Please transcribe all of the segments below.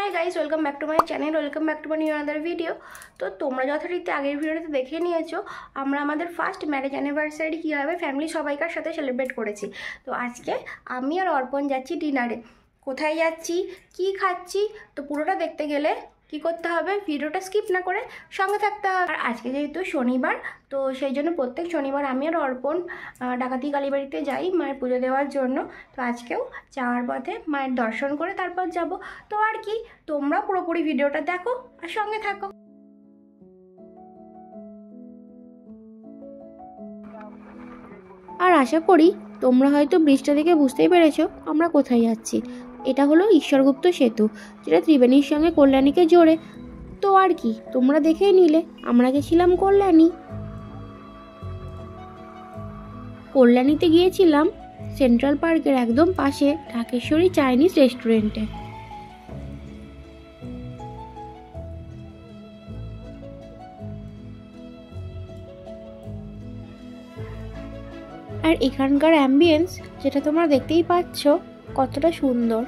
Hi guys, welcome back to my channel, welcome back to my new another video. तो तुम्हारा यथारीति आगे भिडियोते देखे निয়েছো আমরা আমাদের ফার্স্ট ম্যারেজ অ্যানিভার্সারি কিভাবে ফ্যামিলি সবাইকার সাথে সেলিব্রেট করেছি। তো আজকে আমি আর অর্পণ যাচ্ছি ডিনারে। কোথায় যাচ্ছি, কি খাচ্ছি, তো পুরোটা দেখতে গেলে কি করতে হবে, ভিডিওটা স্কিপ না করে সঙ্গে থাকতে হবে। আর আজকে যেহেতু শনিবার, তো সেই জন্য প্রত্যেক শনিবার আমি আর অর্পণ ডাকাতি কালীবাড়িতে যাই মায়ের পুজো দেওয়ার জন্য। তো আজকেও যাওয়ার পথে মায়ের দর্শন করে তারপর যাব। তো আর কি, তোমরা পুরোপুরি ভিডিওটা দেখো আর সঙ্গে থাকো। আর আশা করি তোমরা হয়তো ব্রিজটা দেখে বুঝতেই পেরেছো আমরা কোথায় যাচ্ছি। এটা হলো ঈশ্বরগুপ্ত সেতু, যেটা ত্রিবেণীর সঙ্গে কল্যাণীকে জোড়ে। তো আর কি, তোমরা দেখেই নিলে আমরা গেছিলাম কল্যাণীতে গিয়েছিলাম সেন্ট্রাল পার্কের একদম পাশে ঢাকেশ্বরী চাইনিজ রেস্টুরেন্টে। আর এখানকার অ্যাম্বিয়েন্স যেটা তোমরা দেখতেই পাচ্ছ কতটা সুন্দর।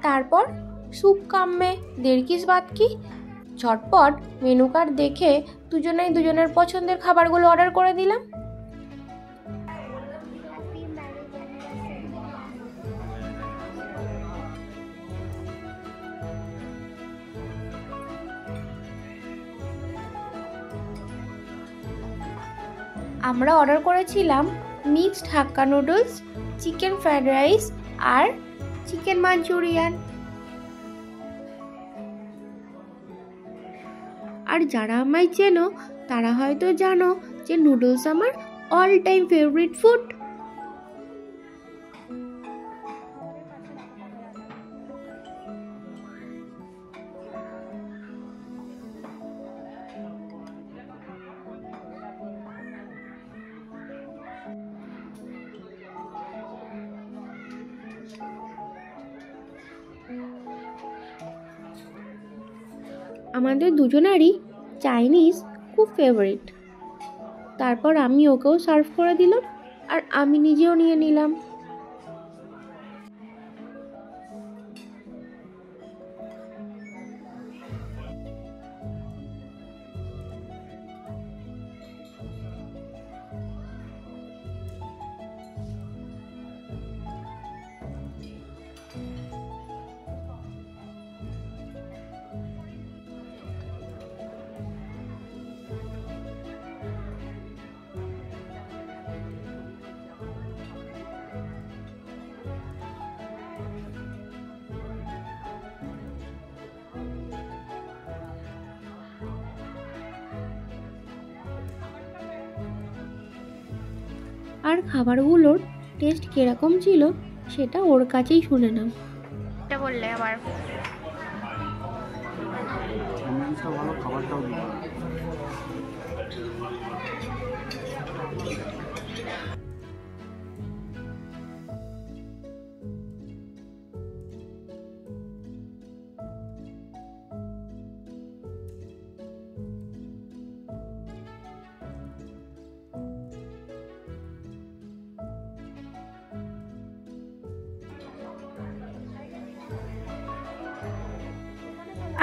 তারপর স্যুপ কাম মে দের কিস বাত কি, ঝটপট মেনু কার্ড দেখে দুজনেই দুজনের পছন্দের খাবারগুলো অর্ডার করে দিলাম। আমরা অর্ডার করেছিলাম মিক্সড হাক্কা নুডলস, চিকেন ফ্রাইড রাইস আর চিকেন মাঞ্চুরিয়ান। আর যারা আমায় চেনো তারা হয়তো জানো যে নুডলস আমার অল টাইম ফেভারিট ফুড। আমাদের দুজনারই চাইনিজ খুব ফেভারিট। তারপর আমি ওকেও সার্ভ করে দিলাম আর আমি নিজেও নিয়ে নিলাম। আর খাবারগুলোর টেস্ট কিরকম ছিল সেটা ওর কাছেই শুনে নাও। এটা বললে আবার ভালো, খাবারটাও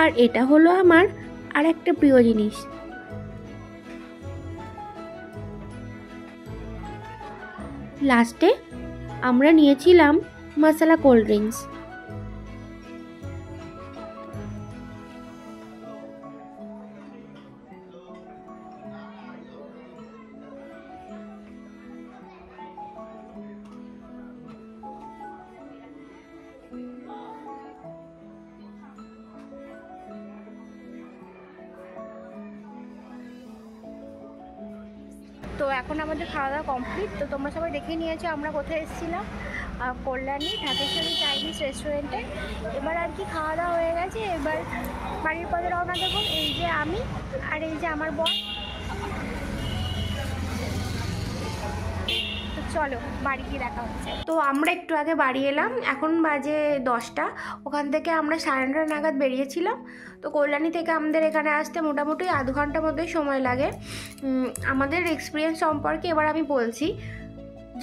আর এটা হলো আমার আর একটা প্রিয় জিনিস, লাস্টে আমরা নিয়েছিলাম মশলা কোল্ড ড্রিঙ্কস। তো এখন আমাদের খাওয়া দাওয়া কমপ্লিট। তো তোমরা সবাই দেখে নিয়েছো আমরা কোথায় এসেছিলাম, কল্যাণী ঢাকেশ্বরী চাইনিজ রেস্টুরেন্টে। এবার আর কি খাওয়া দাওয়া হয়ে গেছে, এবার বাড়ির পথে রওনা দেবো। এই যে আমি আর এই যে আমার বর। চলো বাড়ি গিয়ে দেখা হচ্ছে। তো আমরা একটু আগে বাড়ি এলাম, এখন বাজে 10টা। ওখান থেকে আমরা 9:30 নাগাদ বেরিয়েছিলাম। তো কল্যাণী থেকে আমাদের এখানে আসতে মোটামুটি আধ ঘন্টার মধ্যেই সময় লাগে। আমাদের এক্সপিরিয়েন্স সম্পর্কে এবার আমি বলছি।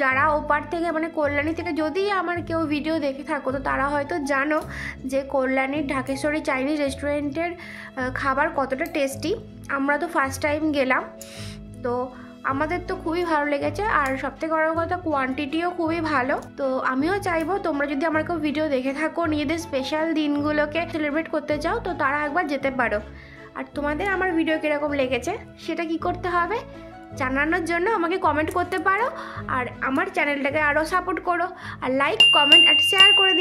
যারা ওপার থেকে মানে কল্যাণী থেকে যদি আমার কেউ ভিডিও দেখে থাকো, তো তারা হয়তো জানো যে কল্যাণীর ঢাকেশ্বরী চাইনিজ রেস্টুরেন্টের খাবার কতটা টেস্টি। আমরা তো ফার্স্ট টাইম গেলাম, তো আমাদের তো খুবই ভালো লেগেছে। আর সবথেকে বড় কথা, কোয়ান্টিটিও খুবই ভালো। তো আমিও চাইবো তোমরা যদি আমার কেউ ভিডিও দেখে থাকো, নিজেদের স্পেশাল দিনগুলোকে সেলিব্রেট করতে চাও, তো তারা একবার যেতে পারো। আর তোমাদের আমার ভিডিও কীরকম লেগেছে সেটা কি করতে হবে জানানোর জন্য আমাকে কমেন্ট করতে পারো। আর আমার চ্যানেলটাকে আরও সাপোর্ট করো, আর লাইক, কমেন্ট আর শেয়ার করে